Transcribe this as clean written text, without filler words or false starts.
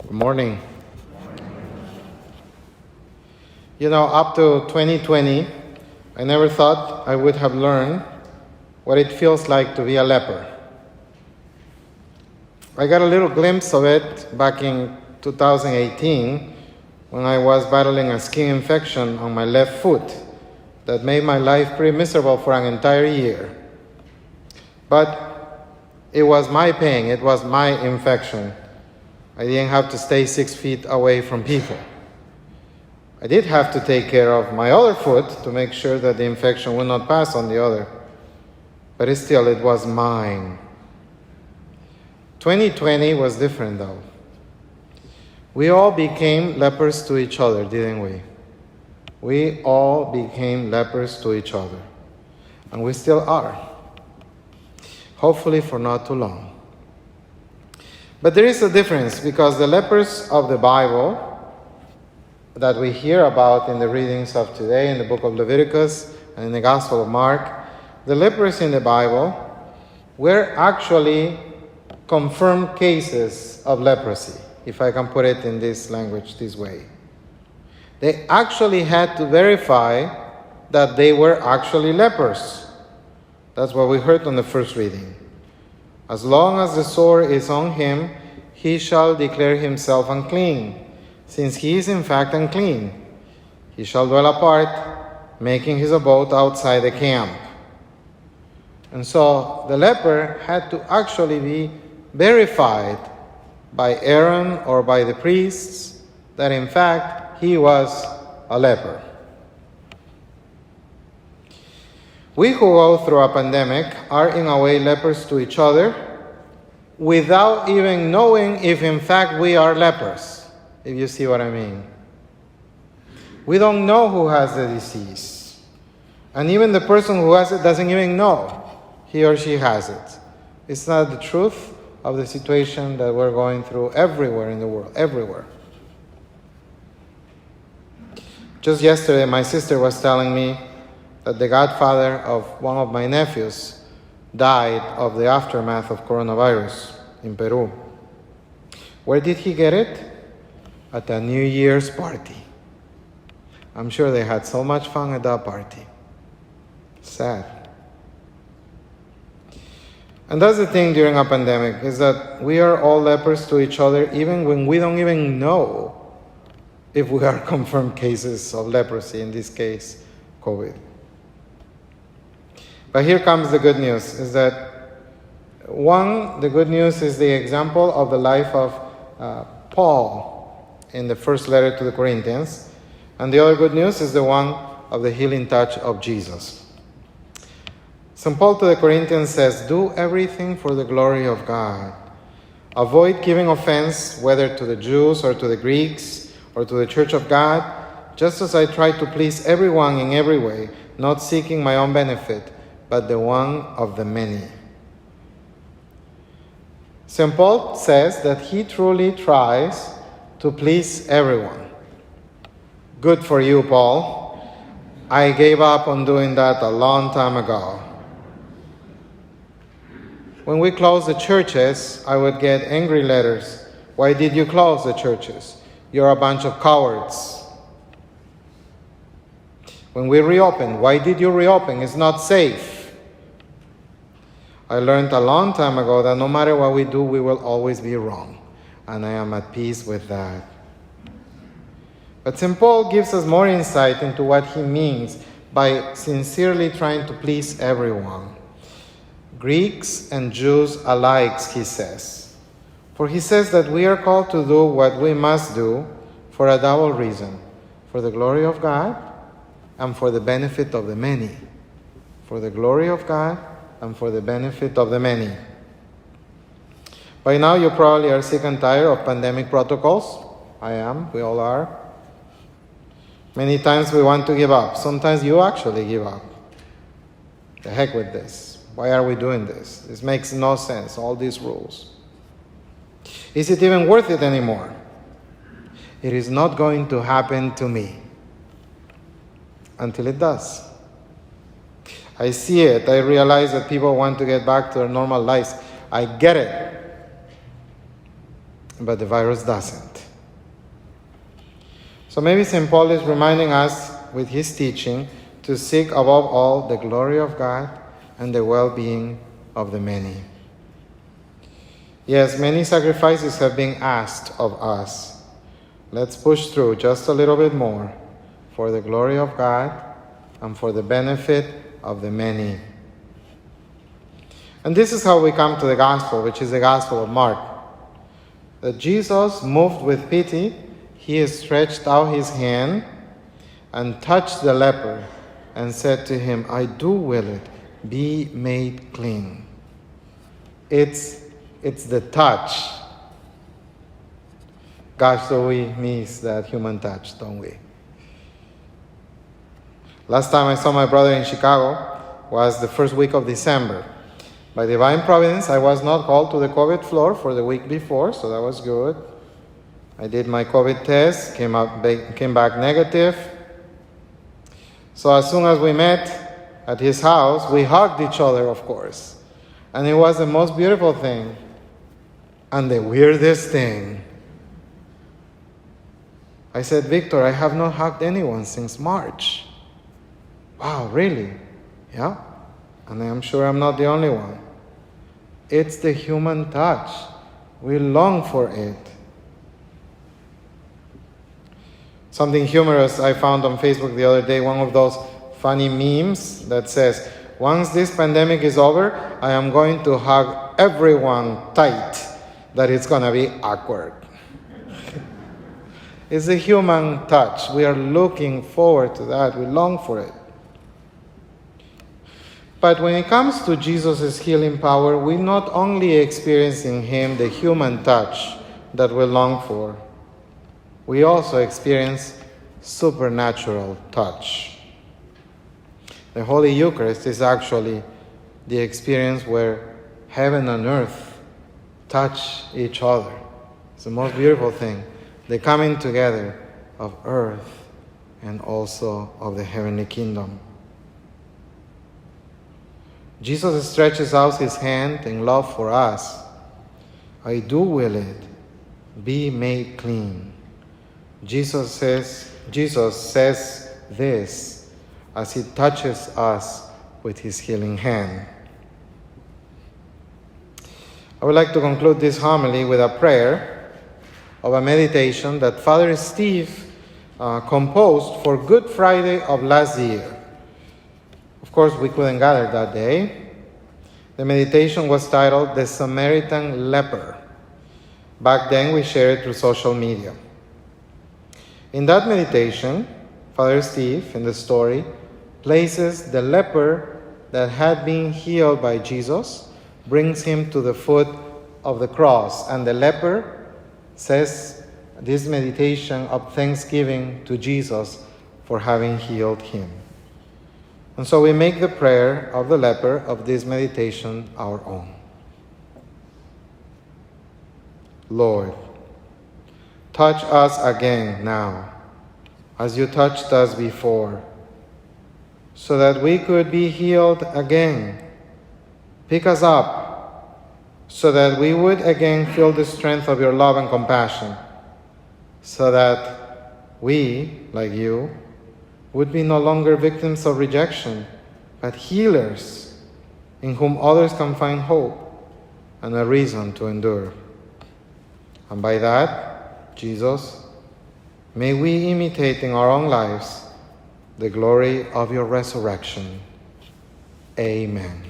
Good morning. You know, up to 2020, I never thought I would have learned what it feels like to be a leper. I got a little glimpse of it back in 2018 when I was battling a skin infection on my left foot that made my life pretty miserable for an entire year. But it was my pain, it was my infection. I didn't have to stay 6 feet away from people. I did have to take care of my other foot to make sure that the infection would not pass on the other. But it was mine. 2020 was different though. We all became lepers to each other, didn't we? We all became lepers to each other. And we still are. Hopefully for not too long. But there is a difference because the lepers of the Bible that we hear about in the readings of today in the book of Leviticus and in the Gospel of Mark, the lepers in the Bible were actually confirmed cases of leprosy, if I can put it in this language, this way. They actually had to verify that they were actually lepers. That's what we heard on the first reading. As long as the sore is on him, he shall declare himself unclean, since he is in fact unclean. He shall dwell apart, making his abode outside the camp. And so the leper had to actually be verified by Aaron or by the priests that in fact he was a leper. We who go through a pandemic are in a way lepers to each other without even knowing if in fact we are lepers, if you see what I mean. We don't know who has the disease. And even the person who has it doesn't even know he or she has it. It's not the truth of the situation that we're going through everywhere in the world, everywhere. Just yesterday, my sister was telling me that the godfather of one of my nephews died of the aftermath of coronavirus in Peru. Where did he get it? At a New Year's party. I'm sure they had so much fun at that party. Sad. And that's the thing during a pandemic, is that we are all lepers to each other even when we don't even know if we are confirmed cases of leprosy, in this case, COVID. But here comes the good news, is that the good news is the example of the life of Paul in the first letter to the Corinthians. And the other good news is the one of the healing touch of Jesus. St. Paul to the Corinthians says, "Do everything for the glory of God. Avoid giving offense, whether to the Jews or to the Greeks or to the church of God, just as I try to please everyone in every way, not seeking my own benefit, but the one of the many." St. Paul says that he truly tries to please everyone. Good for you, Paul. I gave up on doing that a long time ago. When we closed the churches, I would get angry letters. Why did you close the churches? You're a bunch of cowards. When we reopened, why did you reopen? It's not safe. I learned a long time ago that no matter what we do, we will always be wrong. And I am at peace with that. But St. Paul gives us more insight into what he means by sincerely trying to please everyone. Greeks and Jews alike, he says. For he says that we are called to do what we must do for a double reason. For the glory of God and for the benefit of the many. For the glory of God and for the benefit of the many. By now you probably are sick and tired of pandemic protocols. I am, we all are. Many times we want to give up. Sometimes you actually give up. The heck with this. Why are we doing this? This makes no sense, all these rules. Is it even worth it anymore? It is not going to happen to me. Until it does. I see it. I realize that people want to get back to their normal lives. I get it. but the virus doesn't. So maybe St. Paul is reminding us with his teaching to seek above all the glory of God and the well-being of the many. Yes, many sacrifices have been asked of us. Let's push through just a little bit more for the glory of God and for the benefit of the many. And this is how we come to the gospel, which is the gospel of Mark. That Jesus, moved with pity, he stretched out his hand and touched the leper and said to him, I do will it, be made clean. It's the touch. Gosh, so we miss that human touch, don't we? Last time I saw my brother in Chicago was the first week of December. By divine providence, I was not called to the COVID floor for the week before, so that was good. I did my COVID test, came back negative. So as soon as we met at his house, we hugged each other, of course. And it was the most beautiful thing and the weirdest thing. I said, Victor, I have not hugged anyone since March. Wow, really? Yeah? And I'm sure I'm not the only one. It's the human touch. We long for it. Something humorous I found on Facebook the other day, one of those funny memes that says, once this pandemic is over, I am going to hug everyone tight, that it's going to be awkward. It's a human touch. We are looking forward to that. We long for it. But when it comes to Jesus' healing power, we're not only experiencing him, the human touch that we long for, we also experience supernatural touch. The Holy Eucharist is actually the experience where heaven and earth touch each other. It's the most beautiful thing. The coming together of earth and also of the heavenly kingdom. Jesus stretches out his hand in love for us. I do will it, be made clean. Jesus says this as he touches us with his healing hand. I would like to conclude this homily with a prayer of a meditation that Father Steve composed for Good Friday of last year. Of course, we couldn't gather that day. The meditation was titled The Samaritan Leper. Back then, we shared it through social media. In that meditation, Father Steve, in the story, places the leper that had been healed by Jesus, brings him to the foot of the cross, and the leper says this meditation of thanksgiving to Jesus for having healed him. And so we make the prayer of the leper of this meditation our own. Lord, touch us again now, as you touched us before, so that we could be healed again. Pick us up, so that we would again feel the strength of your love and compassion, so that we, like you, would be no longer victims of rejection, but healers in whom others can find hope and a reason to endure. And by that, Jesus, may we imitate in our own lives the glory of your resurrection. Amen.